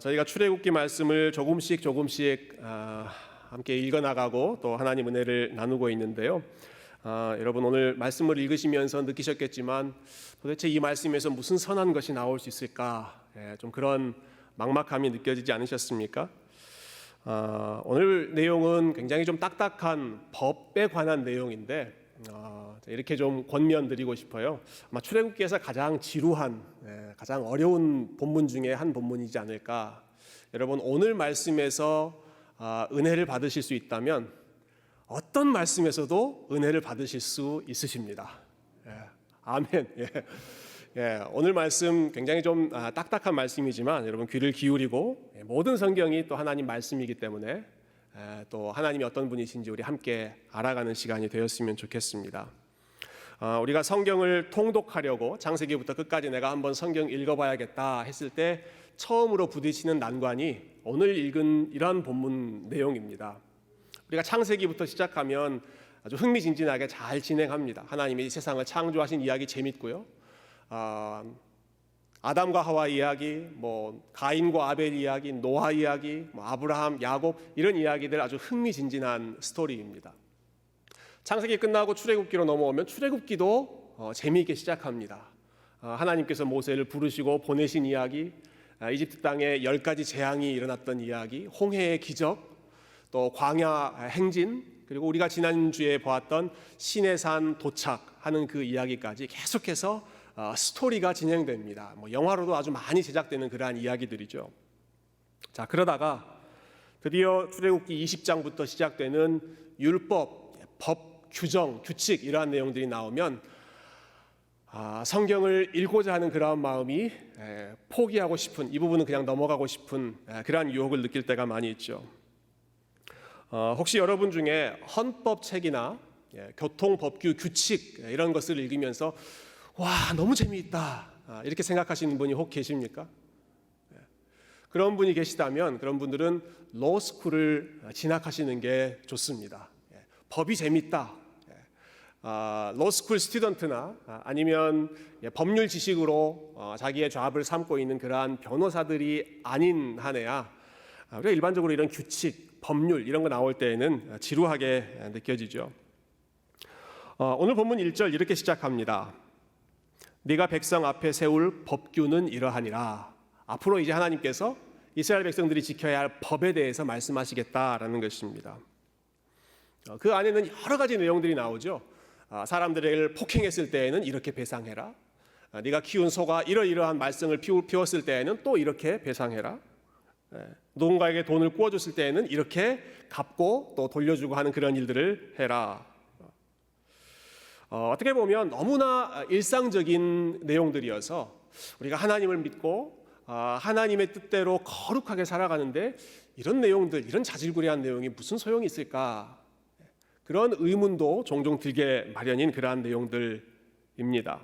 저희가 출애굽기 말씀을 조금씩 함께 읽어나가고 또 하나님 은혜를 나누고 있는데요. 여러분 오늘 말씀을 읽으시면서 느끼셨겠지만 도대체 이 말씀에서 무슨 선한 것이 나올 수 있을까? 좀 그런 막막함이 느껴지지 않으셨습니까? 오늘 내용은 굉장히 좀 딱딱한 법에 관한 내용인데 이렇게 좀 권면드리고 싶어요. 아마 출애굽기에서 가장 지루한, 가장 어려운 본문 중에 한 본문이지 않을까. 여러분 오늘 말씀에서 은혜를 받으실 수 있다면 어떤 말씀에서도 은혜를 받으실 수 있으십니다. 아멘. 오늘 말씀 굉장히 좀 딱딱한 말씀이지만 여러분 귀를 기울이고 모든 성경이 또 하나님 말씀이기 때문에 또 하나님이 어떤 분이신지 우리 함께 알아가는 시간이 되었으면 좋겠습니다. 우리가 성경을 통독하려고 창세기부터 끝까지 내가 한번 성경 읽어봐야겠다 했을 때 처음으로 부딪히는 난관이 오늘 읽은 이러한 본문 내용입니다. 우리가 창세기부터 시작하면 아주 흥미진진하게 잘 진행합니다. 하나님이 이 세상을 창조하신 이야기 재밌고요. 아담과 하와 이야기, 가인과 아벨 이야기, 노아 이야기, 아브라함, 야곱 이런 이야기들 아주 흥미진진한 스토리입니다. 창세기 끝나고 출애굽기로 넘어오면 출애굽기도 재미있게 시작합니다. 하나님께서 모세를 부르시고 보내신 이야기, 이집트 땅에 10가지 재앙이 일어났던 이야기, 홍해의 기적, 또 광야 행진, 그리고 우리가 지난주에 보았던 시내산 도착하는 그 이야기까지 계속해서 스토리가 진행됩니다. 영화로도 아주 많이 제작되는 그러한 이야기들이죠. 자, 그러다가 드디어 출애굽기 20장부터 시작되는 율법, 법, 규정, 규칙 이러한 내용들이 나오면 성경을 읽고자 하는 그러한 마음이 포기하고 싶은, 이 부분은 그냥 넘어가고 싶은 그러한 유혹을 느낄 때가 많이 있죠. 혹시 여러분 중에 헌법책이나 교통법규, 규칙 이런 것을 읽으면서 와 너무 재미있다 이렇게 생각하시는 분이 혹 계십니까? 그런 분이 계시다면 그런 분들은 로스쿨을 진학하시는 게 좋습니다. 법이 재밌다. 로스쿨 스튜던트나 아니면 법률 지식으로 자기의 잡을 삼고 있는 그러한 변호사들이 아닌 한에야 우리가 일반적으로 이런 규칙, 법률 이런 거 나올 때에는 지루하게 느껴지죠. 오늘 본문 1절 이렇게 시작합니다. 네가 백성 앞에 세울 법규는 이러하니라. 앞으로 이제 하나님께서 이스라엘 백성들이 지켜야 할 법에 대해서 말씀하시겠다라는 것입니다. 그 안에는 여러 가지 내용들이 나오죠. 사람들을 폭행했을 때에는 이렇게 배상해라. 네가 키운 소가 이러이러한 말썽을 피웠을 때에는 또 이렇게 배상해라. 누군가에게 돈을 구워줬을 때에는 이렇게 갚고 또 돌려주고 하는 그런 일들을 해라. 어떻게 보면 너무나 일상적인 내용들이어서 우리가 하나님을 믿고 하나님의 뜻대로 거룩하게 살아가는데 이런 내용들, 이런 자질구레한 내용이 무슨 소용이 있을까? 그런 의문도 종종 들게 마련인 그러한 내용들입니다.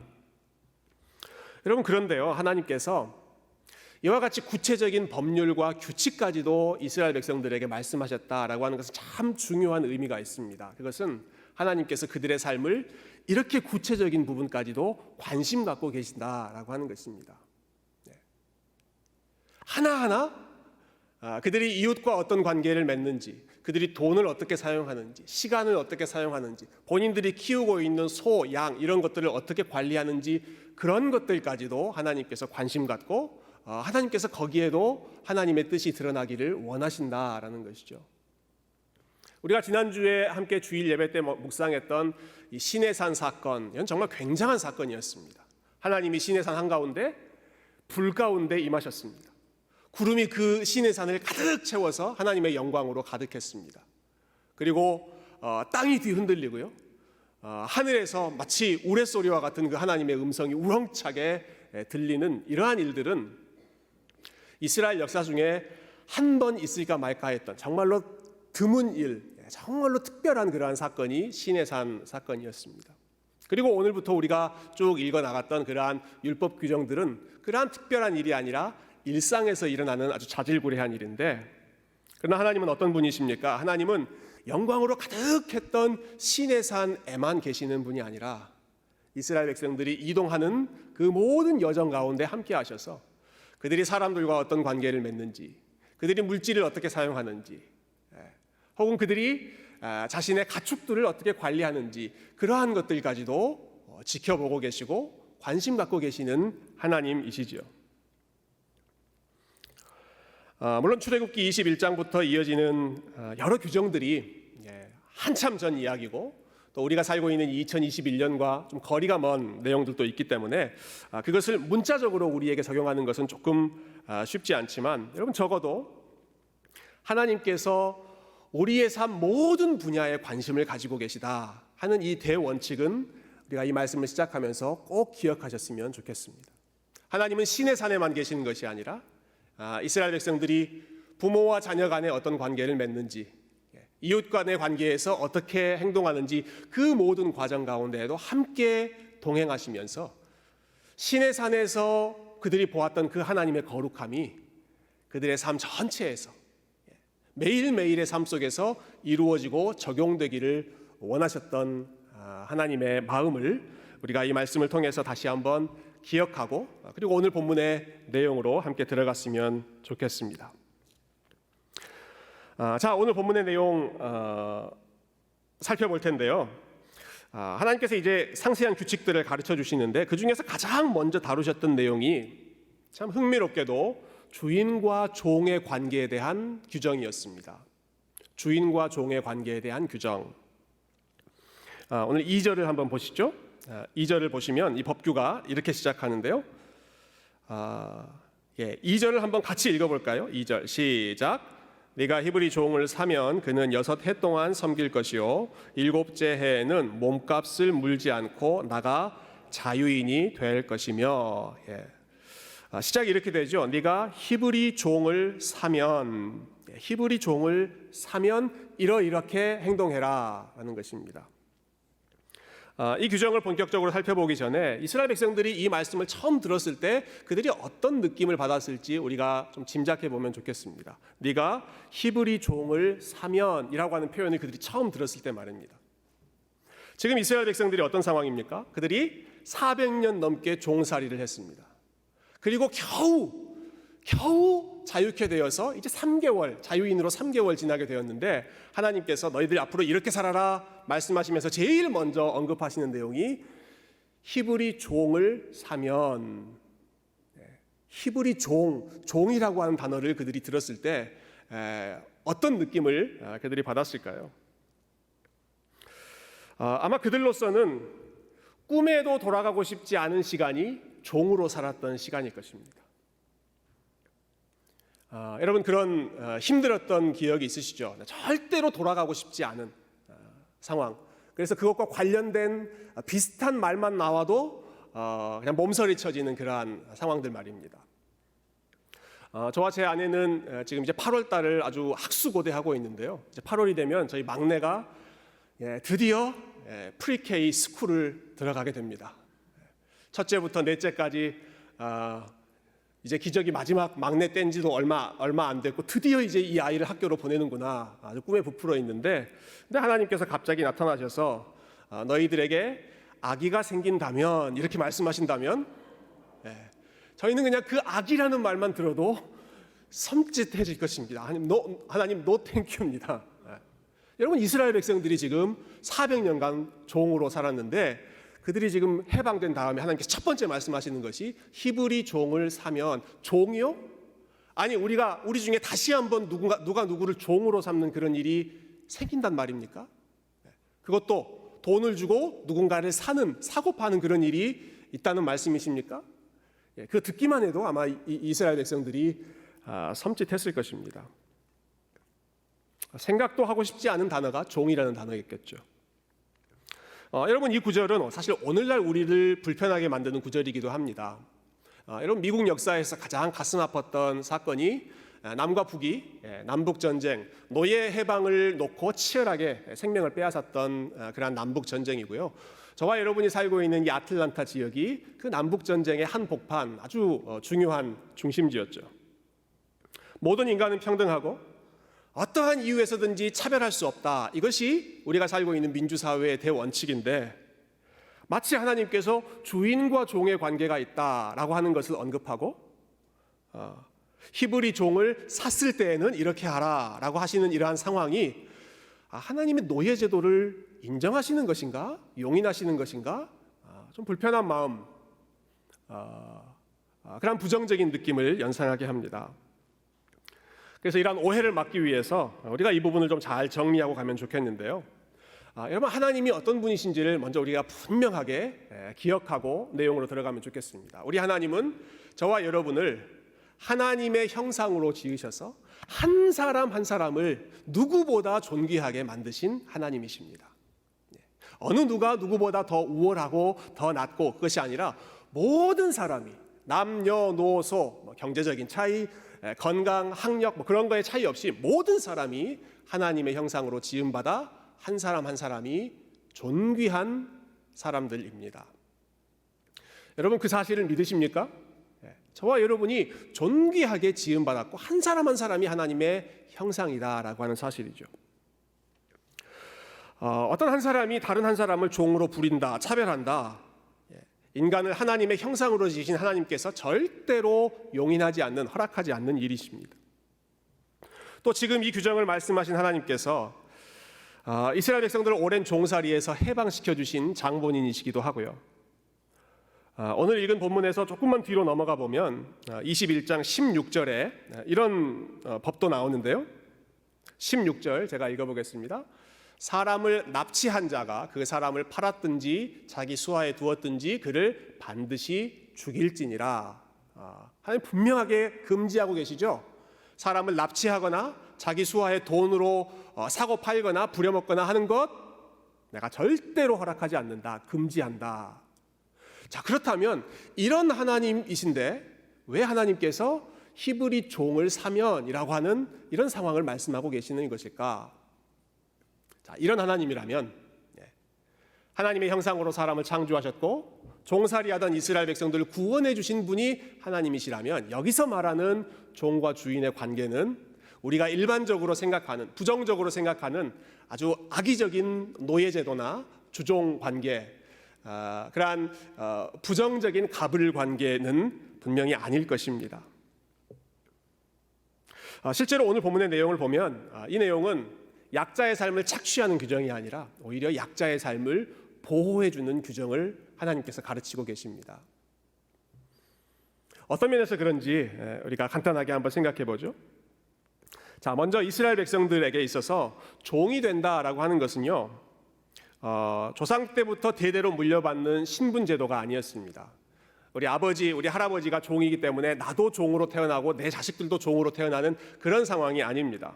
여러분 그런데요, 하나님께서 이와 같이 구체적인 법률과 규칙까지도 이스라엘 백성들에게 말씀하셨다라고 하는 것은 참 중요한 의미가 있습니다. 그것은 하나님께서 그들의 삶을 이렇게 구체적인 부분까지도 관심 갖고 계신다라고 하는 것입니다. 하나하나 그들이 이웃과 어떤 관계를 맺는지, 그들이 돈을 어떻게 사용하는지, 시간을 어떻게 사용하는지, 본인들이 키우고 있는 소, 양 이런 것들을 어떻게 관리하는지 그런 것들까지도 하나님께서 관심 갖고 하나님께서 거기에도 하나님의 뜻이 드러나기를 원하신다라는 것이죠. 우리가 지난주에 함께 주일 예배 때 묵상했던 이 시내산 사건, 이건 정말 굉장한 사건이었습니다. 하나님이 시내산 한가운데 불 가운데 임하셨습니다. 구름이 그 시내산을 가득 채워서 하나님의 영광으로 가득했습니다. 그리고 땅이 뒤흔들리고요. 하늘에서 마치 우레소리와 같은 그 하나님의 음성이 우렁차게 들리는 이러한 일들은 이스라엘 역사 중에 한 번 있을까 말까 했던 정말로 드문 일, 정말로 특별한 그러한 사건이 시내산 사건이었습니다. 그리고 오늘부터 우리가 쭉 읽어나갔던 그러한 율법 규정들은 그러한 특별한 일이 아니라 일상에서 일어나는 아주 자질구레한 일인데, 그러나 하나님은 어떤 분이십니까? 하나님은 영광으로 가득했던 시내산에만 계시는 분이 아니라 이스라엘 백성들이 이동하는 그 모든 여정 가운데 함께 하셔서 그들이 사람들과 어떤 관계를 맺는지, 그들이 물질을 어떻게 사용하는지, 혹은 그들이 자신의 가축들을 어떻게 관리하는지 그러한 것들까지도 지켜보고 계시고 관심 갖고 계시는 하나님이시죠. 물론 출애굽기 21장부터 이어지는 여러 규정들이 한참 전 이야기고 또 우리가 살고 있는 2021년과 좀 거리가 먼 내용들도 있기 때문에 그것을 문자적으로 우리에게 적용하는 것은 조금 쉽지 않지만, 여러분 적어도 하나님께서 우리의 삶 모든 분야에 관심을 가지고 계시다 하는 이 대원칙은 우리가 이 말씀을 시작하면서 꼭 기억하셨으면 좋겠습니다. 하나님은 신의 산에만 계시는 것이 아니라 이스라엘 백성들이 부모와 자녀 간의 어떤 관계를 맺는지, 이웃 간의 관계에서 어떻게 행동하는지 그 모든 과정 가운데에도 함께 동행하시면서 신의 산에서 그들이 보았던 그 하나님의 거룩함이 그들의 삶 전체에서 매일매일의 삶 속에서 이루어지고 적용되기를 원하셨던 하나님의 마음을 우리가 이 말씀을 통해서 다시 한번 기억하고, 그리고 오늘 본문의 내용으로 함께 들어갔으면 좋겠습니다. 자, 오늘 본문의 내용 살펴볼 텐데요. 하나님께서 이제 상세한 규칙들을 가르쳐 주시는데 그 중에서 가장 먼저 다루셨던 내용이 참 흥미롭게도 주인과 종의 관계에 대한 규정이었습니다. 주인과 종의 관계에 대한 규정. 오늘 2절을 한번 보시죠. 2절을 보시면 이 법규가 이렇게 시작하는데요. 2절을 한번 같이 읽어볼까요? 2절 시작. 네가 히브리 종을 사면 그는 6해 동안 섬길 것이요 7째 해에는 몸값을 물지 않고 나가 자유인이 될 것이며. 시작이 이렇게 되죠. 네가 히브리 종을 사면, 히브리 종을 사면 이렇게 행동해라 라는 것입니다. 이 규정을 본격적으로 살펴보기 전에 이스라엘 백성들이 이 말씀을 처음 들었을 때 그들이 어떤 느낌을 받았을지 우리가 좀 짐작해 보면 좋겠습니다. 네가 히브리 종을 사면이라고 하는 표현을 그들이 처음 들었을 때 말입니다. 지금 이스라엘 백성들이 어떤 상황입니까? 그들이 400년 넘게 종살이를 했습니다. 그리고 겨우 자유케 되어서 이제 3개월, 자유인으로 3개월 지나게 되었는데 하나님께서 너희들 앞으로 이렇게 살아라 말씀하시면서 제일 먼저 언급하시는 내용이 히브리 종을 사면. 히브리 종이라고 하는 단어를 그들이 들었을 때 어떤 느낌을 그들이 받았을까요? 아마 그들로서는 꿈에도 돌아가고 싶지 않은 시간이 종으로 살았던 시간일 것입니다. 여러분 그런 힘들었던 기억이 있으시죠? 절대로 돌아가고 싶지 않은 상황. 그래서 그것과 관련된 비슷한 말만 나와도 그냥 몸서리 쳐지는 그러한 상황들 말입니다. 저와 제 아내는 지금 이제 8월 달을 아주 학수고대하고 있는데요. 이제 8월이 되면 저희 막내가 드디어 프리K 스쿨을 들어가게 됩니다. 첫째부터 넷째까지 이제 기저귀 마지막 막내 뗀 지도 얼마 안 됐고 드디어 이제 이 아이를 학교로 보내는구나. 아주 꿈에 부풀어 있는데, 근데 하나님께서 갑자기 나타나셔서 너희들에게 아기가 생긴다면, 이렇게 말씀하신다면 저희는 그냥 그 아기라는 말만 들어도 섬찟해질 것입니다. 하나님 노 땡큐입니다. 여러분 이스라엘 백성들이 지금 400년간 종으로 살았는데 그들이 지금 해방된 다음에 하나님께서 첫 번째 말씀하시는 것이 히브리 종을 사면, 종이요? 아니 우리 중에 다시 한번 누가 누구를 종으로 삼는 그런 일이 생긴단 말입니까? 그것도 돈을 주고 누군가를 사고 파는 그런 일이 있다는 말씀이십니까? 그거 듣기만 해도 아마 이스라엘 백성들이 섬찟했을 것입니다. 생각도 하고 싶지 않은 단어가 종이라는 단어였겠죠. 여러분 이 구절은 사실 오늘날 우리를 불편하게 만드는 구절이기도 합니다. 여러분 미국 역사에서 가장 가슴 아팠던 사건이 남과 북이 남북전쟁, 노예 해방을 놓고 치열하게 생명을 빼앗았던 그러한 남북전쟁이고요. 저와 여러분이 살고 있는 이 아틀란타 지역이 그 남북전쟁의 한복판 아주 중요한 중심지였죠. 모든 인간은 평등하고 어떠한 이유에서든지 차별할 수 없다. 이것이 우리가 살고 있는 민주사회의 대원칙인데 마치 하나님께서 주인과 종의 관계가 있다라고 하는 것을 언급하고 히브리 종을 샀을 때에는 이렇게 하라라고 하시는 이러한 상황이 하나님의 노예 제도를 인정하시는 것인가? 용인하시는 것인가? 좀 불편한 마음, 그런 부정적인 느낌을 연상하게 합니다. 그래서 이러한 오해를 막기 위해서 우리가 이 부분을 좀 잘 정리하고 가면 좋겠는데요. 여러분, 하나님이 어떤 분이신지를 먼저 우리가 분명하게 기억하고 내용으로 들어가면 좋겠습니다. 우리 하나님은 저와 여러분을 하나님의 형상으로 지으셔서 한 사람 한 사람을 누구보다 존귀하게 만드신 하나님이십니다. 어느 누가 누구보다 더 우월하고 더 낫고 그것이 아니라 모든 사람이 남녀노소, 경제적인 차이, 건강, 학력 그런 거에 차이 없이 모든 사람이 하나님의 형상으로 지음받아 한 사람 한 사람이 존귀한 사람들입니다. 여러분, 그 사실을 믿으십니까? 저와 여러분이 존귀하게 지음받았고 한 사람 한 사람이 하나님의 형상이다라고 하는 사실이죠. 어떤 한 사람이 다른 한 사람을 종으로 부린다, 차별한다, 인간을 하나님의 형상으로 지으신 하나님께서 절대로 용인하지 않는, 허락하지 않는 일이십니다. 또 지금 이 규정을 말씀하신 하나님께서 이스라엘 백성들을 오랜 종살이에서 해방시켜 주신 장본인이시기도 하고요. 오늘 읽은 본문에서 조금만 뒤로 넘어가 보면 21장 16절에 이런 법도 나오는데요. 16절 제가 읽어보겠습니다. 사람을 납치한 자가 그 사람을 팔았든지 자기 수하에 두었든지 그를 반드시 죽일지니라. 하나님 분명하게 금지하고 계시죠. 사람을 납치하거나 자기 수하에 돈으로 사고 팔거나 부려먹거나 하는 것 내가 절대로 허락하지 않는다. 금지한다. 자, 그렇다면 이런 하나님이신데 왜 하나님께서 히브리 종을 사면이라고 하는 이런 상황을 말씀하고 계시는 것일까? 자, 이런 하나님이라면 하나님의 형상으로 사람을 창조하셨고 종살이하던 이스라엘 백성들을 구원해 주신 분이 하나님이시라면 여기서 말하는 종과 주인의 관계는 우리가 일반적으로 생각하는, 부정적으로 생각하는 아주 악의적인 노예제도나 주종 관계, 그러한 부정적인 갑을 관계는 분명히 아닐 것입니다. 실제로 오늘 본문의 내용을 보면 이 내용은 약자의 삶을 착취하는 규정이 아니라 오히려 약자의 삶을 보호해주는 규정을 하나님께서 가르치고 계십니다. 어떤 면에서 그런지 우리가 간단하게 한번 생각해 보죠. 자, 먼저 이스라엘 백성들에게 있어서 종이 된다라고 하는 것은요, 조상 때부터 대대로 물려받는 신분제도가 아니었습니다. 우리 아버지, 우리 할아버지가 종이기 때문에 나도 종으로 태어나고 내 자식들도 종으로 태어나는 그런 상황이 아닙니다.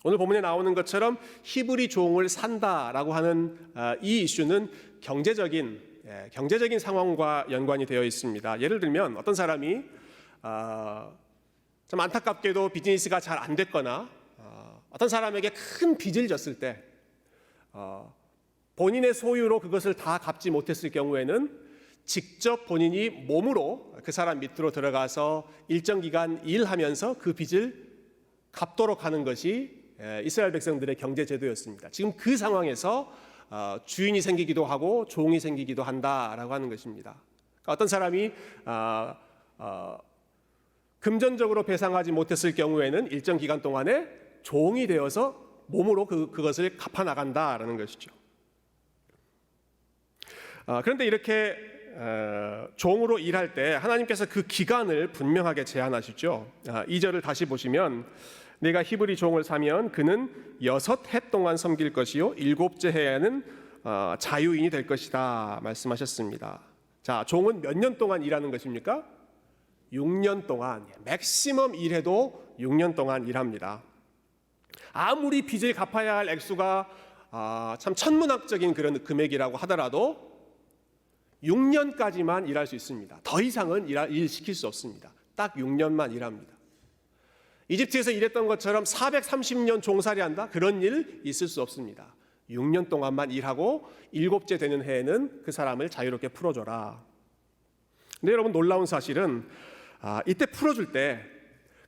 오늘 본문에 나오는 것처럼 히브리 종을 산다라고 하는 이 이슈는 경제적인 상황과 연관이 되어 있습니다. 예를 들면 어떤 사람이 좀 안타깝게도 비즈니스가 잘 안 됐거나 어떤 사람에게 큰 빚을 졌을 때 본인의 소유로 그것을 다 갚지 못했을 경우에는 직접 본인이 몸으로 그 사람 밑으로 들어가서 일정 기간 일하면서 그 빚을 갚도록 하는 것이 이스라엘 백성들의 경제 제도였습니다. 지금 그 상황에서 주인이 생기기도 하고 종이 생기기도 한다라고 하는 것입니다. 그러니까 어떤 사람이 금전적으로 배상하지 못했을 경우에는 일정 기간 동안에 종이 되어서 몸으로 그것을 갚아 나간다라는 것이죠. 그런데 이렇게 종으로 일할 때 하나님께서 그 기간을 분명하게 제한하시죠. 2절을 다시 보시면 내가 히브리 종을 사면 그는 6해 동안 섬길 것이요 7째 해에는 자유인이 될 것이다 말씀하셨습니다. 자, 종은 몇 년 동안 일하는 것입니까? 6년 동안, 맥시멈 일해도 6년 동안 일합니다. 아무리 빚을 갚아야 할 액수가 참 천문학적인 그런 금액이라고 하더라도 6년까지만 일할 수 있습니다. 더 이상은 일 시킬 수 없습니다. 딱 6년만 일합니다. 이집트에서 일했던 것처럼 430년 종살이한다? 그런 일 있을 수 없습니다. 6년 동안만 일하고 7째 되는 해에는 그 사람을 자유롭게 풀어줘라. 근데 여러분, 놀라운 사실은 이때 풀어줄 때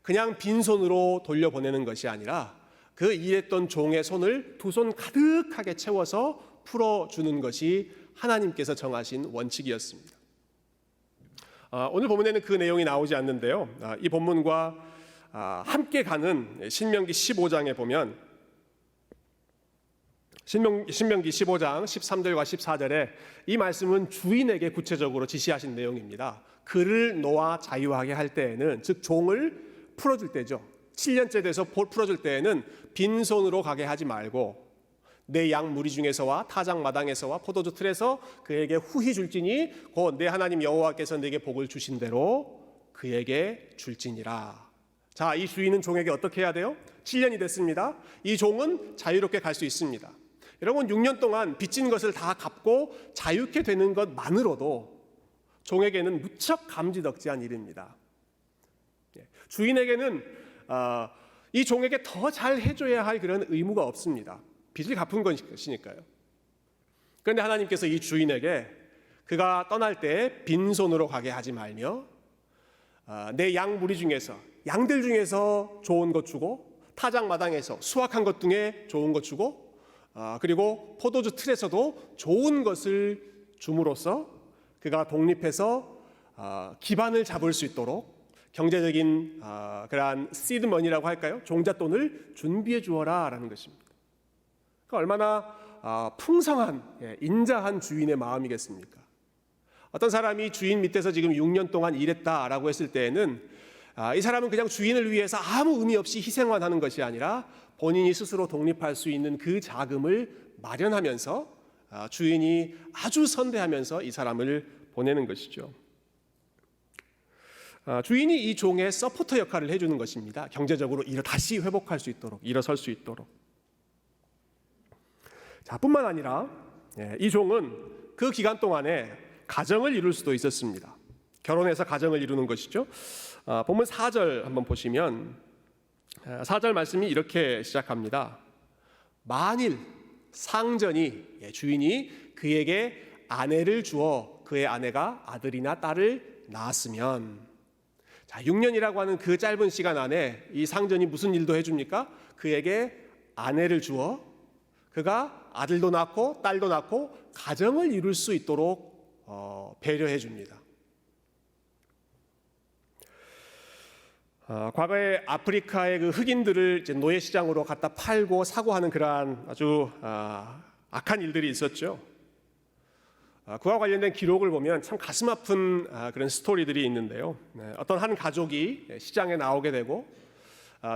그냥 빈손으로 돌려보내는 것이 아니라 그 일했던 종의 손을 2손 가득하게 채워서 풀어주는 것이 하나님께서 정하신 원칙이었습니다. 오늘 본문에는 그 내용이 나오지 않는데요. 이 본문과 함께 가는 신명기 15장에 보면 신명기 15장 13절과 14절에 이 말씀은 주인에게 구체적으로 지시하신 내용입니다. 그를 놓아 자유하게 할 때에는, 즉 종을 풀어줄 때죠. 7년째 돼서 풀어줄 때에는 빈손으로 가게 하지 말고 내 양 무리 중에서와 타작 마당에서와 포도주 틀에서 그에게 후히 줄지니 곧 내 하나님 여호와께서 내게 복을 주신 대로 그에게 줄지니라. 자, 이 주인은 종에게 어떻게 해야 돼요? 7년이 됐습니다. 이 종은 자유롭게 갈 수 있습니다. 여러분, 6년 동안 빚진 것을 다 갚고 자유케 되는 것만으로도 종에게는 무척 감지덕지한 일입니다. 주인에게는 이 종에게 더 잘 해줘야 할 그런 의무가 없습니다. 빚을 갚은 것이니까요. 그런데 하나님께서 이 주인에게 그가 떠날 때 빈손으로 가게 하지 말며 내 양 무리 중에서, 양들 중에서 좋은 것 주고, 타작 마당에서 수확한 것 중에 좋은 것 주고, 그리고 포도주 틀에서도 좋은 것을 줌으로써 그가 독립해서 기반을 잡을 수 있도록 경제적인 그러한 시드머니라고 할까요? 종잣돈을 준비해 주어라 라는 것입니다. 얼마나 풍성한, 인자한 주인의 마음이겠습니까? 어떤 사람이 주인 밑에서 지금 6년 동안 일했다라고 했을 때에는 이 사람은 그냥 주인을 위해서 아무 의미 없이 희생만 하는 것이 아니라 본인이 스스로 독립할 수 있는 그 자금을 마련하면서 주인이 아주 선대하면서 이 사람을 보내는 것이죠. 주인이 이 종의 서포터 역할을 해주는 것입니다. 경제적으로 다시 회복할 수 있도록, 일어설 수 있도록. 자, 뿐만 아니라 이 종은 그 기간 동안에 가정을 이룰 수도 있었습니다. 결혼해서 가정을 이루는 것이죠. 본문 4절 한번 보시면 4절 말씀이 이렇게 시작합니다. 만일 상전이, 주인이 그에게 아내를 주어 그의 아내가 아들이나 딸을 낳았으면, 자, 6년이라고 하는 그 짧은 시간 안에 이 상전이 무슨 일도 해줍니까? 그에게 아내를 주어 그가 아들도 낳고 딸도 낳고 가정을 이룰 수 있도록 배려해 줍니다. 과거에 아프리카의 그 흑인들을 이제 노예 시장으로 갖다 팔고 사고 하는 그러한 아주 악한 일들이 있었죠. 그와 관련된 기록을 보면 참 가슴 아픈 그런 스토리들이 있는데요. 어떤 한 가족이 시장에 나오게 되고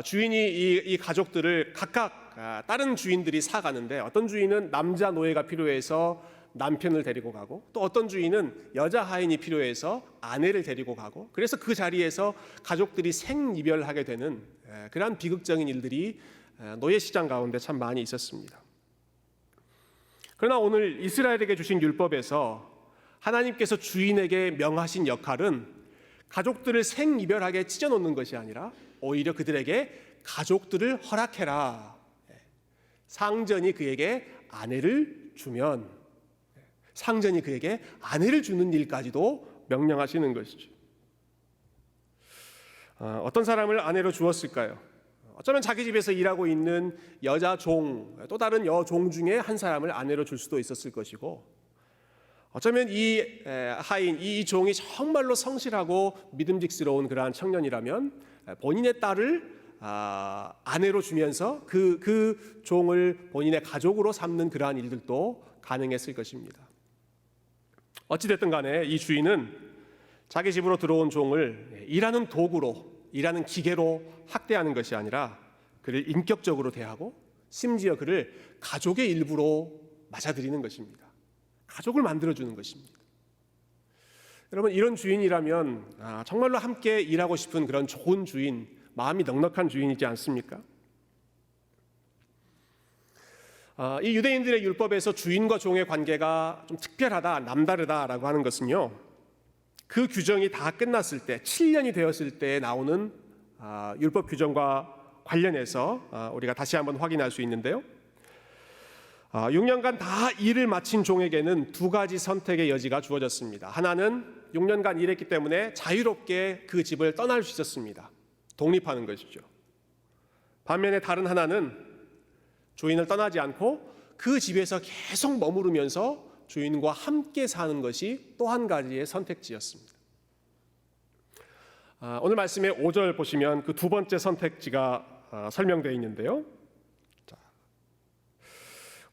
주인이 이 가족들을 각각 다른 주인들이 사가는데, 어떤 주인은 남자 노예가 필요해서 남편을 데리고 가고, 또 어떤 주인은 여자 하인이 필요해서 아내를 데리고 가고, 그래서 그 자리에서 가족들이 생이별하게 되는 그러한 비극적인 일들이 노예 시장 가운데 참 많이 있었습니다. 그러나 오늘 이스라엘에게 주신 율법에서 하나님께서 주인에게 명하신 역할은 가족들을 생이별하게 찢어놓는 것이 아니라 오히려 그들에게 가족들을 허락해라. 상전이 그에게 아내를 주면 상전이 그에게 아내를 주는 일까지도 명령하시는 것이죠. 어떤 사람을 아내로 주었을까요? 어쩌면 자기 집에서 일하고 있는 여자 종, 또 다른 여종 중에 한 사람을 아내로 줄 수도 있었을 것이고, 어쩌면 이 하인, 이 종이 정말로 성실하고 믿음직스러운 그러한 청년이라면 본인의 딸을 아내로 주면서 그 종을 본인의 가족으로 삼는 그러한 일들도 가능했을 것입니다. 어찌됐든 간에 이 주인은 자기 집으로 들어온 종을 일하는 도구로, 일하는 기계로 학대하는 것이 아니라 그를 인격적으로 대하고 심지어 그를 가족의 일부로 맞아들이는 것입니다. 가족을 만들어주는 것입니다. 여러분, 이런 주인이라면 정말로 함께 일하고 싶은 그런 좋은 주인, 마음이 넉넉한 주인이지 않습니까? 이 유대인들의 율법에서 주인과 종의 관계가 좀 특별하다, 남다르다라고 하는 것은요, 그 규정이 다 끝났을 때, 7년이 되었을 때 나오는 율법 규정과 관련해서 우리가 다시 한번 확인할 수 있는데요. 6년간 다 일을 마친 종에게는 두 가지 선택의 여지가 주어졌습니다. 하나는 6년간 일했기 때문에 자유롭게 그 집을 떠날 수 있었습니다. 독립하는 것이죠. 반면에 다른 하나는 주인을 떠나지 않고 그 집에서 계속 머무르면서 주인과 함께 사는 것이 또 한 가지의 선택지였습니다. 오늘 말씀의 5절 보시면 그 두 번째 선택지가 설명되어 있는데요. 자,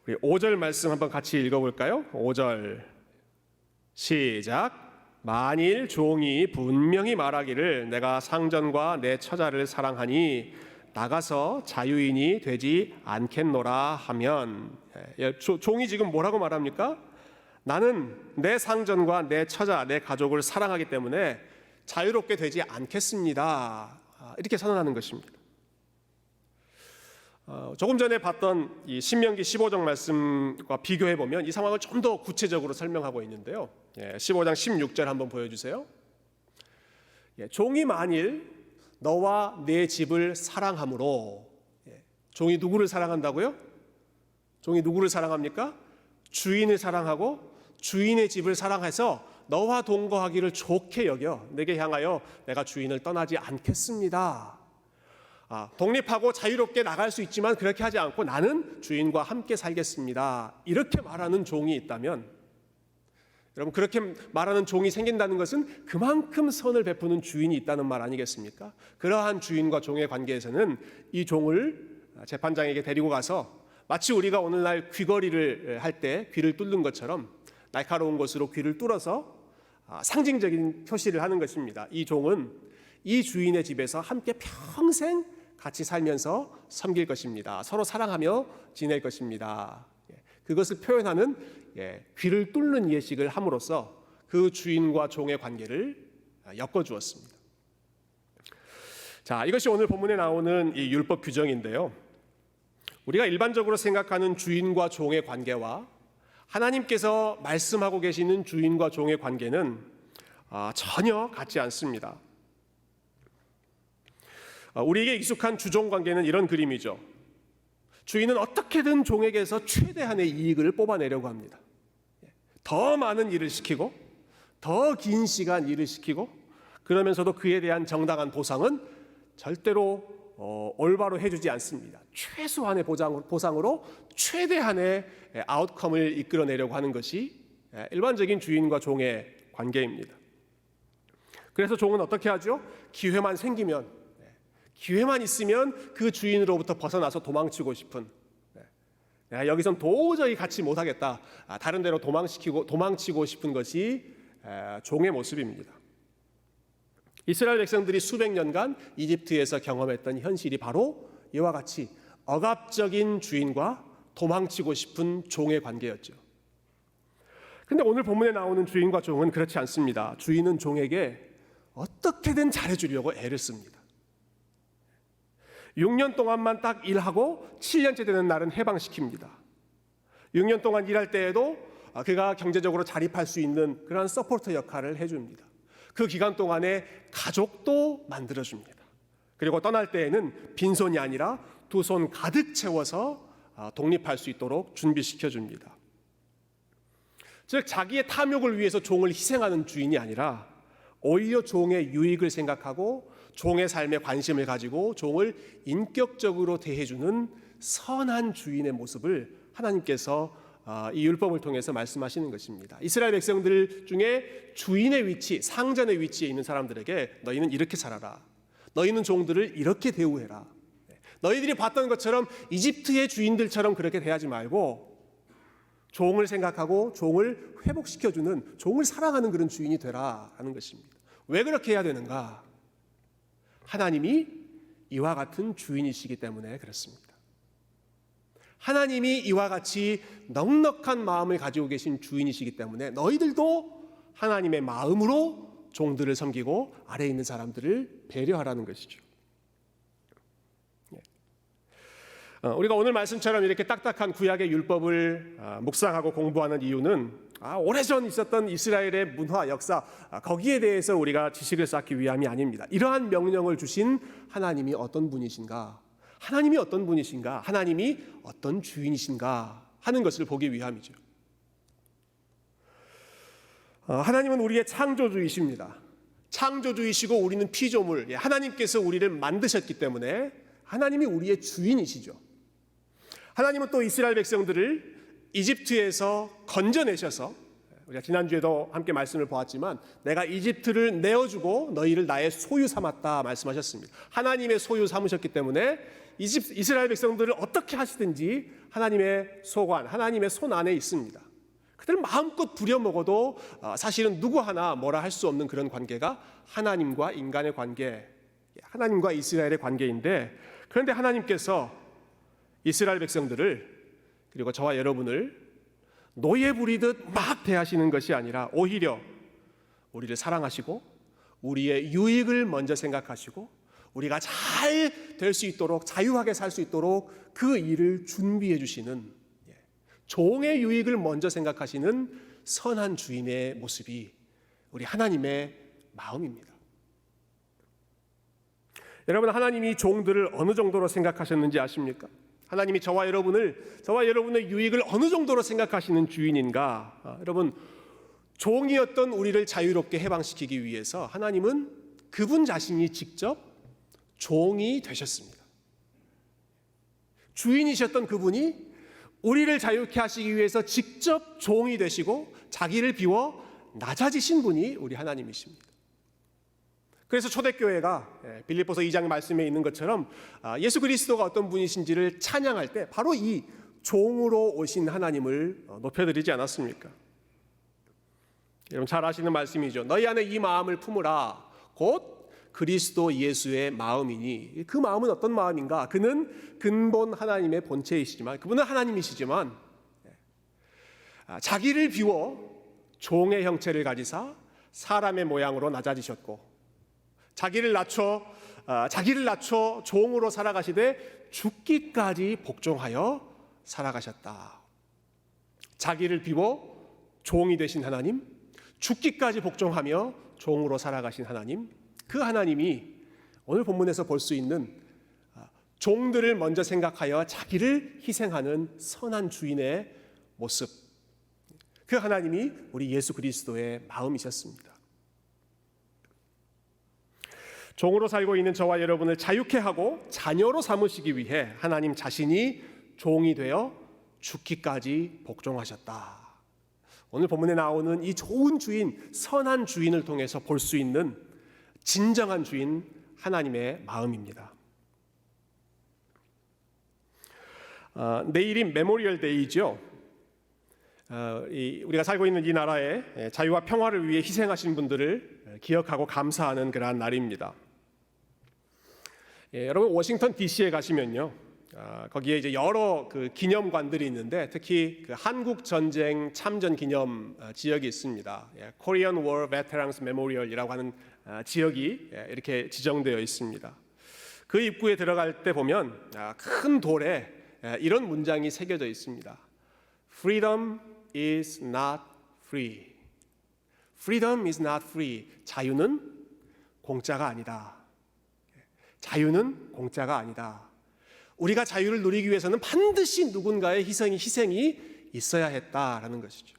우리 5절 말씀 한번 같이 읽어볼까요? 5절 시작. 만일 종이 분명히 말하기를 내가 상전과 내 처자를 사랑하니 나가서 자유인이 되지 않겠노라 하면, 종이 지금 뭐라고 말합니까? 나는 내 상전과 내 처자, 내 가족을 사랑하기 때문에 자유롭게 되지 않겠습니다. 이렇게 선언하는 것입니다. 조금 전에 봤던 이 신명기 15장 말씀과 비교해 보면 이 상황을 좀 더 구체적으로 설명하고 있는데요. 15장 16절 한번 보여주세요. 종이 만일 너와 내 집을 사랑함으로, 종이 누구를 사랑한다고요? 종이 누구를 사랑합니까? 주인을 사랑하고 주인의 집을 사랑해서 너와 동거하기를 좋게 여겨 내게 향하여 내가 주인을 떠나지 않겠습니다. 독립하고 자유롭게 나갈 수 있지만 그렇게 하지 않고 나는 주인과 함께 살겠습니다. 이렇게 말하는 종이 있다면, 여러분, 그렇게 말하는 종이 생긴다는 것은 그만큼 선을 베푸는 주인이 있다는 말 아니겠습니까? 그러한 주인과 종의 관계에서는 이 종을 재판장에게 데리고 가서 마치 우리가 오늘날 귀걸이를 할 때 귀를 뚫는 것처럼 날카로운 것으로 귀를 뚫어서 상징적인 표시를 하는 것입니다. 이 종은 이 주인의 집에서 함께 평생 같이 살면서 섬길 것입니다. 서로 사랑하며 지낼 것입니다. 그것을 표현하는 귀를 뚫는 예식을 함으로써 그 주인과 종의 관계를 엮어주었습니다. 자, 이것이 오늘 본문에 나오는 이 율법 규정인데요. 우리가 일반적으로 생각하는 주인과 종의 관계와 하나님께서 말씀하고 계시는 주인과 종의 관계는 전혀 같지 않습니다. 우리에게 익숙한 주종 관계는 이런 그림이죠. 주인은 어떻게든 종에게서 최대한의 이익을 뽑아내려고 합니다. 더 많은 일을 시키고 더 긴 시간 일을 시키고, 그러면서도 그에 대한 정당한 보상은 절대로 올바로 해주지 않습니다. 최소한의 보상으로 최대한의 아웃컴을 이끌어내려고 하는 것이 일반적인 주인과 종의 관계입니다. 그래서 종은 어떻게 하죠? 기회만 생기면, 기회만 있으면 그 주인으로부터 벗어나서 도망치고 싶은, 내가 여기선 도저히 같이 못하겠다, 다른 데로 도망치고 싶은 것이 종의 모습입니다. 이스라엘 백성들이 수백 년간 이집트에서 경험했던 현실이 바로 이와 같이 억압적인 주인과 도망치고 싶은 종의 관계였죠. 그런데 오늘 본문에 나오는 주인과 종은 그렇지 않습니다. 주인은 종에게 어떻게든 잘해주려고 애를 씁니다. 6년 동안만 딱 일하고 7년째 되는 날은 해방시킵니다. 6년 동안 일할 때에도 그가 경제적으로 자립할 수 있는 그런 서포터 역할을 해줍니다. 그 기간 동안에 가족도 만들어줍니다. 그리고 떠날 때에는 빈손이 아니라 두 손 가득 채워서 독립할 수 있도록 준비시켜줍니다. 즉, 자기의 탐욕을 위해서 종을 희생하는 주인이 아니라 오히려 종의 유익을 생각하고 종의 삶에 관심을 가지고 종을 인격적으로 대해주는 선한 주인의 모습을 하나님께서 이 율법을 통해서 말씀하시는 것입니다. 이스라엘 백성들 중에 주인의 위치, 상전의 위치에 있는 사람들에게 너희는 이렇게 살아라, 너희는 종들을 이렇게 대우해라, 너희들이 봤던 것처럼 이집트의 주인들처럼 그렇게 대하지 말고 종을 생각하고 종을 회복시켜주는, 종을 사랑하는 그런 주인이 되라라는 것입니다. 왜 그렇게 해야 되는가? 하나님이 이와 같은 주인이시기 때문에 그렇습니다. 하나님이 이와 같이 넉넉한 마음을 가지고 계신 주인이시기 때문에 너희들도 하나님의 마음으로 종들을 섬기고 아래에 있는 사람들을 배려하라는 것이죠. 우리가 오늘 말씀처럼 이렇게 딱딱한 구약의 율법을 묵상하고 공부하는 이유는 오래전 있었던 이스라엘의 문화, 역사, 거기에 대해서 우리가 지식을 쌓기 위함이 아닙니다. 이러한 명령을 주신 하나님이 어떤 분이신가, 하나님이 어떤 분이신가, 하나님이 어떤 주인이신가 하는 것을 보기 위함이죠. 하나님은 우리의 창조주이십니다. 창조주이시고 우리는 피조물, 하나님께서 우리를 만드셨기 때문에 하나님이 우리의 주인이시죠. 하나님은 또 이스라엘 백성들을 이집트에서 건져내셔서 우리가 지난주에도 함께 말씀을 보았지만 내가 이집트를 내어주고 너희를 나의 소유 삼았다 말씀하셨습니다. 하나님의 소유 삼으셨기 때문에 이스라엘 백성들을 어떻게 하시든지 하나님의 소관, 하나님의 손 안에 있습니다. 그들을 마음껏 부려먹어도 사실은 누구 하나 뭐라 할 수 없는 그런 관계가 하나님과 인간의 관계, 하나님과 이스라엘의 관계인데, 그런데 하나님께서 이스라엘 백성들을 그리고 저와 여러분을 노예 부리듯 막 대하시는 것이 아니라 오히려 우리를 사랑하시고 우리의 유익을 먼저 생각하시고 우리가 잘 될 수 있도록, 자유하게 살 수 있도록 그 일을 준비해 주시는, 종의 유익을 먼저 생각하시는 선한 주인의 모습이 우리 하나님의 마음입니다. 여러분, 하나님이 종들을 어느 정도로 생각하셨는지 아십니까? 하나님이 저와 여러분의 유익을 어느 정도로 생각하시는 주인인가? 여러분, 종이었던 우리를 자유롭게 해방시키기 위해서 하나님은 그분 자신이 직접 종이 되셨습니다. 주인이셨던 그분이 우리를 자유케 하시기 위해서 직접 종이 되시고 자기를 비워 낮아지신 분이 우리 하나님이십니다. 그래서 초대교회가 빌립보서 2장 말씀에 있는 것처럼 예수 그리스도가 어떤 분이신지를 찬양할 때 바로 이 종으로 오신 하나님을 높여드리지 않았습니까? 여러분 잘 아시는 말씀이죠. 너희 안에 이 마음을 품으라. 곧 그리스도 예수의 마음이니. 그 마음은 어떤 마음인가? 그는 근본 하나님의 본체이시지만, 그분은 하나님이시지만 자기를 비워 종의 형체를 가지사 사람의 모양으로 낮아지셨고, 자기를 낮춰 종으로 살아가시되 죽기까지 복종하여 살아가셨다. 자기를 비워 종이 되신 하나님, 죽기까지 복종하며 종으로 살아가신 하나님, 그 하나님이 오늘 본문에서 볼 수 있는 종들을 먼저 생각하여 자기를 희생하는 선한 주인의 모습, 그 하나님이 우리 예수 그리스도의 마음이셨습니다. 종으로 살고 있는 저와 여러분을 자유케 하고 자녀로 삼으시기 위해 하나님 자신이 종이 되어 죽기까지 복종하셨다. 오늘 본문에 나오는 이 좋은 주인, 선한 주인을 통해서 볼 수 있는 진정한 주인 하나님의 마음입니다. 내일이 메모리얼 데이죠. 우리가 살고 있는 이 나라의 자유와 평화를 위해 희생하신 분들을 기억하고 감사하는 그러한 날입니다. 여러분 워싱턴 DC에 가시면요, 거기에 이제 여러 그 기념관들이 있는데 특히 그 한국 전쟁 참전 기념 지역이 있습니다. Korean War Veterans Memorial이라고 하는 지역이 이렇게 지정되어 있습니다. 그 입구에 들어갈 때 보면 큰 돌에 이런 문장이 새겨져 있습니다. Freedom is not free. Freedom is not free. 자유는 공짜가 아니다. 자유는 공짜가 아니다. 우리가 자유를 누리기 위해서는 반드시 누군가의 희생이 있어야 했다라는 것이죠.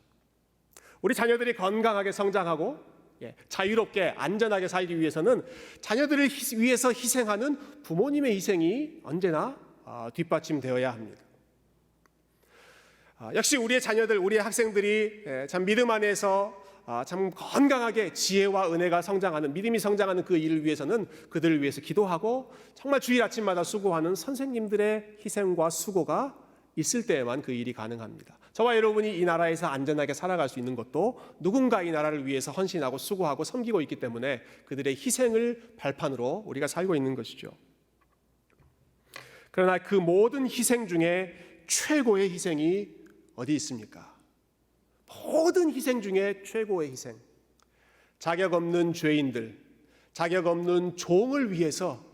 우리 자녀들이 건강하게 성장하고 자유롭게 안전하게 살기 위해서는 자녀들을 위해서 희생하는 부모님의 희생이 언제나 뒷받침되어야 합니다. 역시 우리의 자녀들, 우리의 학생들이 참 믿음 안에서 참 건강하게 지혜와 은혜가 성장하는, 믿음이 성장하는 그 일을 위해서는 그들을 위해서 기도하고 정말 주일 아침마다 수고하는 선생님들의 희생과 수고가 있을 때에만 그 일이 가능합니다. 저와 여러분이 이 나라에서 안전하게 살아갈 수 있는 것도 누군가 이 나라를 위해서 헌신하고 수고하고 섬기고 있기 때문에 그들의 희생을 발판으로 우리가 살고 있는 것이죠. 그러나 그 모든 희생 중에 최고의 희생이 어디 있습니까? 모든 희생 중에 최고의 희생, 자격 없는 죄인들, 자격 없는 종을 위해서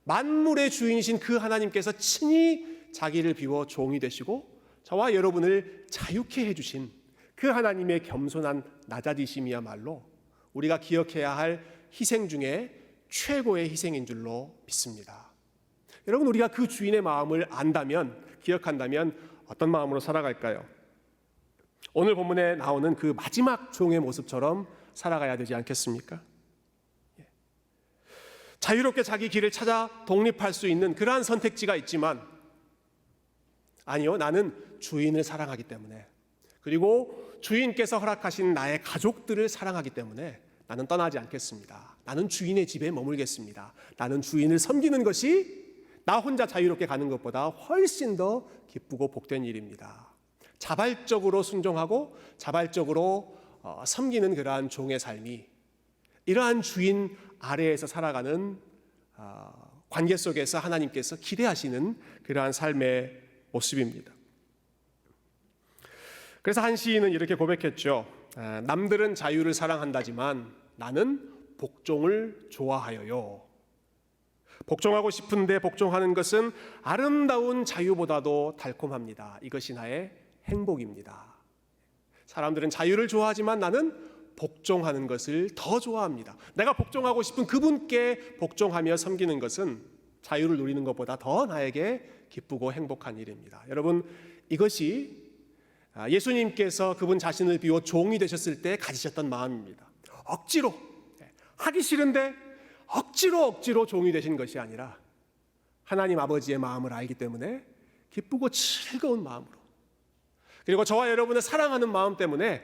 만물의 주인이신 그 하나님께서 친히 자기를 비워 종이 되시고 저와 여러분을 자유케 해주신 그 하나님의 겸손한 낮아지심이야말로 우리가 기억해야 할 희생 중에 최고의 희생인 줄로 믿습니다. 여러분, 우리가 그 주인의 마음을 안다면, 기억한다면 어떤 마음으로 살아갈까요? 오늘 본문에 나오는 그 마지막 종의 모습처럼 살아가야 되지 않겠습니까? 자유롭게 자기 길을 찾아 독립할 수 있는 그러한 선택지가 있지만, 아니요, 나는 주인을 사랑하기 때문에, 그리고 주인께서 허락하신 나의 가족들을 사랑하기 때문에 나는 떠나지 않겠습니다. 나는 주인의 집에 머물겠습니다. 나는 주인을 섬기는 것이 나 혼자 자유롭게 가는 것보다 훨씬 더 기쁘고 복된 일입니다. 자발적으로 순종하고 자발적으로 섬기는 그러한 종의 삶이 이러한 주인 아래에서 살아가는 관계 속에서 하나님께서 기대하시는 그러한 삶의 모습입니다. 그래서 한 시인은 이렇게 고백했죠. 남들은 자유를 사랑한다지만 나는 복종을 좋아하여요. 복종하고 싶은데 복종하는 것은 아름다운 자유보다도 달콤합니다. 이것이 나의 행복입니다. 사람들은 자유를 좋아하지만 나는 복종하는 것을 더 좋아합니다. 내가 복종하고 싶은 그분께 복종하며 섬기는 것은 자유를 누리는 것보다 더 나에게 기쁘고 행복한 일입니다. 여러분, 이것이 예수님께서 그분 자신을 비워 종이 되셨을 때 가지셨던 마음입니다. 억지로 하기 싫은데 억지로 종이 되신 것이 아니라 하나님 아버지의 마음을 알기 때문에 기쁘고 즐거운 마음으로, 그리고 저와 여러분을 사랑하는 마음 때문에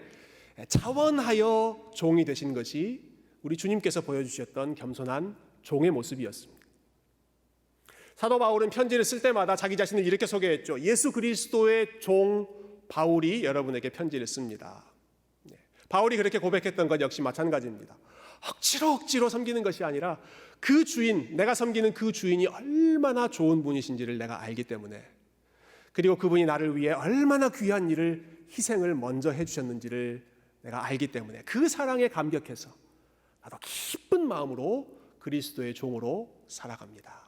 자원하여 종이 되신 것이 우리 주님께서 보여주셨던 겸손한 종의 모습이었습니다. 사도 바울은 편지를 쓸 때마다 자기 자신을 이렇게 소개했죠. 예수 그리스도의 종 바울이 여러분에게 편지를 씁니다. 바울이 그렇게 고백했던 것 역시 마찬가지입니다. 억지로 섬기는 것이 아니라 그 주인, 내가 섬기는 그 주인이 얼마나 좋은 분이신지를 내가 알기 때문에, 그리고 그분이 나를 위해 얼마나 귀한 일을, 희생을 먼저 해주셨는지를 내가 알기 때문에 그 사랑에 감격해서 나도 기쁜 마음으로 그리스도의 종으로 살아갑니다.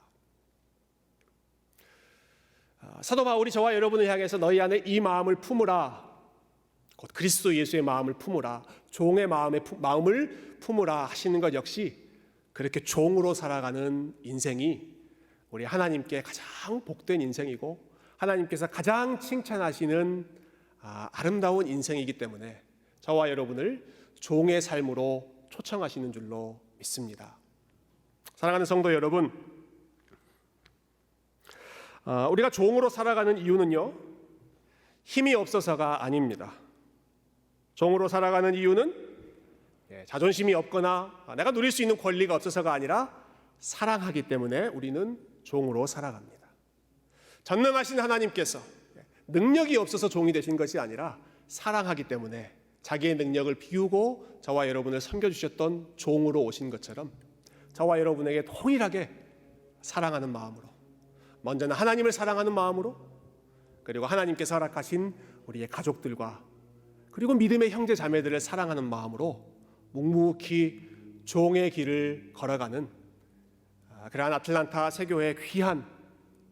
사도 바울이 저와 여러분을 향해서 너희 안에 이 마음을 품으라, 곧 그리스도 예수의 마음을 품으라, 종의 마음을 품으라 하시는 것 역시 그렇게 종으로 살아가는 인생이 우리 하나님께 가장 복된 인생이고 하나님께서 가장 칭찬하시는 아름다운 인생이기 때문에 저와 여러분을 종의 삶으로 초청하시는 줄로 믿습니다. 사랑하는 성도 여러분, 우리가 종으로 살아가는 이유는요, 힘이 없어서가 아닙니다. 종으로 살아가는 이유는 자존심이 없거나 내가 누릴 수 있는 권리가 없어서가 아니라 사랑하기 때문에 우리는 종으로 살아갑니다. 전능하신 하나님께서 능력이 없어서 종이 되신 것이 아니라 사랑하기 때문에 자기의 능력을 비우고 저와 여러분을 섬겨주셨던 종으로 오신 것처럼 저와 여러분에게 동일하게 사랑하는 마음으로, 먼저는 하나님을 사랑하는 마음으로, 그리고 하나님께서 허락하신 우리의 가족들과 그리고 믿음의 형제 자매들을 사랑하는 마음으로 묵묵히 종의 길을 걸어가는 그러한 아틀란타 세교회 귀한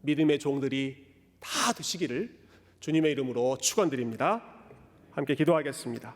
믿음의 종들이 다 되시기를 주님의 이름으로 축원드립니다. 함께 기도하겠습니다.